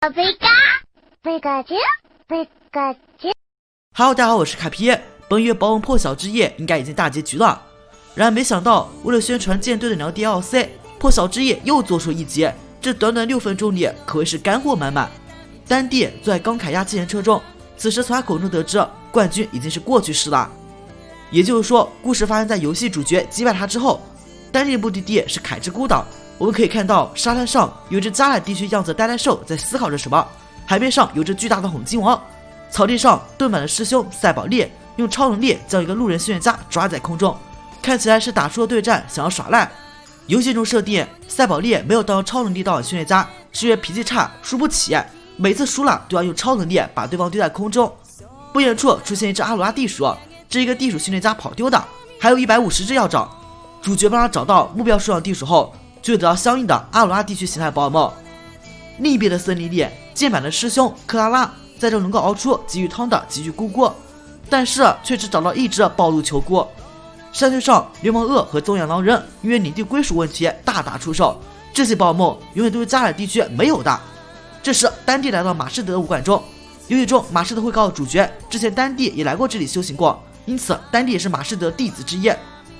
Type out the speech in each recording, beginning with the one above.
Hello， 大家好，我是卡皮。本月宝物破晓之夜应该已经大结局了，然而没想到，为了宣传舰队的两个 DLC， 破晓之夜又做出一集，这短短6分钟里可谓是干货满满。丹帝坐在钢铠亚纪念车中，此时从他口中得知，冠军已经是过去式了。也就是说，故事发生在游戏主角击败他之后。丹帝的目的地是凯之孤岛，我们可以看到沙滩上有一只加莱地区样子的呆呆兽在思考着什么，海面上有只巨大的红金王，草地上盾满的师兄赛宝烈用超能力将一个路人训练家抓在空中，看起来是打输了对战想要耍赖。游戏中设定赛宝烈没有当超能力到的训练家，是因为脾气差输不起，每次输了都要用超能力把对方丢在空中。不远处出现一只阿鲁拉地鼠，这一个地鼠训练家跑丢的，还有150只要找。主角帮他找到目标数量地鼠后，就会得到相应的阿鲁拉地区形态宝物。另一边的森林里，剑版的师兄克拉拉在这能够熬出鲫鱼汤的鲫鱼菇菇，但是却只找到一只暴露球菇。山丘上，流氓鳄和宗养狼人因为领地归属问题大打出手，这些宝物永远都是加莱地区没有的。这时，丹帝来到马士德的武馆中，游戏中马士德会告诉主角，之前丹帝也来过这里修行过，因此丹帝也是马士德弟子之一。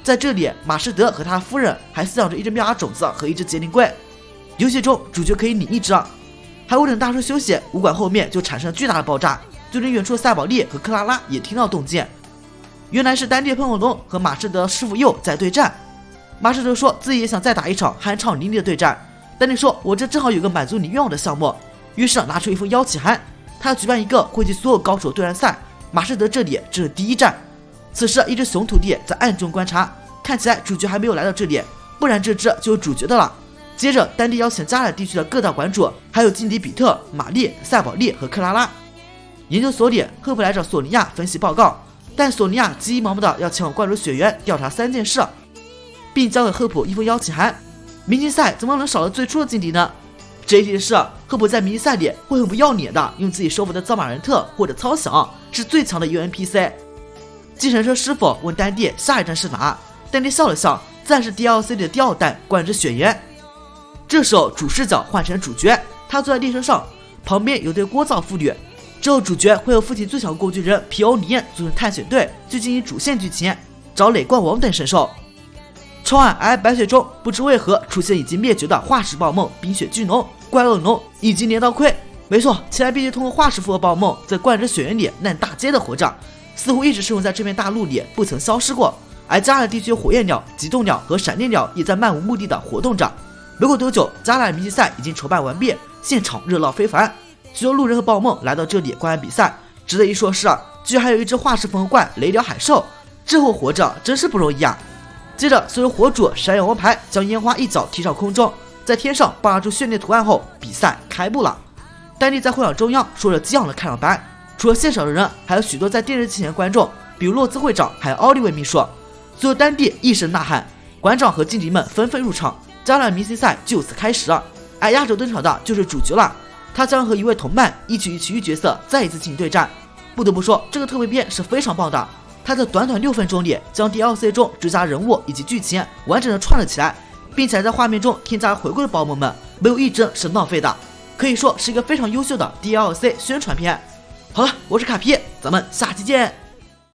在这里，马士德和他的夫人还饲养着一只妙蛙种子和一只结灵龟。游戏中，主角可以领一只，还未等大叔休息，武馆后面就产生了巨大的爆炸，就连远处的赛宝烈和克拉拉也听到动静。原来是丹帝喷火龙和马士德师傅鼬在对战。马士德说自己也想再打一场酣畅淋漓的对战，丹帝说我这正好有个满足你愿望的项目，于是拿出一封邀请函，他要举办一个汇集所有高手对战赛，马士德这里这是第一站。此时一只熊徒弟在暗中观察，看起来主角还没有来到这里，不然这只就是主角的了。接着丹帝邀请加莱地区的各大馆主，还有金迪比特、玛丽、赛宝烈和克拉拉。研究所里，赫普来找索尼娅分析报告，但索尼娅急急忙忙的要前往灌注雪原调查3件事，并交给赫普一封邀请函。明星赛怎么能少了最初的劲敌呢？这一题是赫普在明星赛里会很不要脸的用自己收服的造马人特或者操响是最强的 UNPC。计程车师傅问丹帝下一站是哪，丹帝笑了笑，自然是 DLC 里的第2弹灌注雪原。这时候主视角换成主角，他坐在列车上，旁边有对聒噪妇女。之后主角会和父亲最强工具人皮欧尼组成探险队，去进行主线剧情，找累冠王等神兽。超暗皑白雪中，不知为何出现已经灭绝的化石暴梦冰雪巨龙、怪恶龙以及镰刀盔。没错，前来必须通过化石复活暴梦在灌注雪原里烂大街的活着，似乎一直生活在这片大陆里，不曾消失过。而加莱地区火焰鸟、极冻鸟和闪电鸟也在漫无目的的活动着。没过多久，加莱明星赛已经筹办完毕，现场热闹非凡，许多路人和暴梦来到这里观看比赛。值得一说是，居然还有一只化石复活怪雷鸟海兽，这货活着真是不容易啊！接着，随着火主闪耀王牌将烟花一脚踢上空中，在天上爆发出绚丽图案后，比赛开幕了。丹帝在会场中央说着激昂的开场白，除了现场的人，还有许多在电视机前的观众，比如洛兹会长，还有奥利维秘书。最后丹帝一声呐喊，馆长和劲敌们纷纷入场，加莱明星赛就此开始。而压轴登场的就是主角了，他将和一位同伴一起与奇遇角色再一次进行对战。不得不说，这个特别篇是非常棒的，他在短短6分钟里将 DLC 中追加人物以及剧情完整的串了起来，并且在画面中添加了回归的宝物们，没有一帧是浪费的，可以说是一个非常优秀的 DLC 宣传片。好了，我是卡皮，咱们下期见。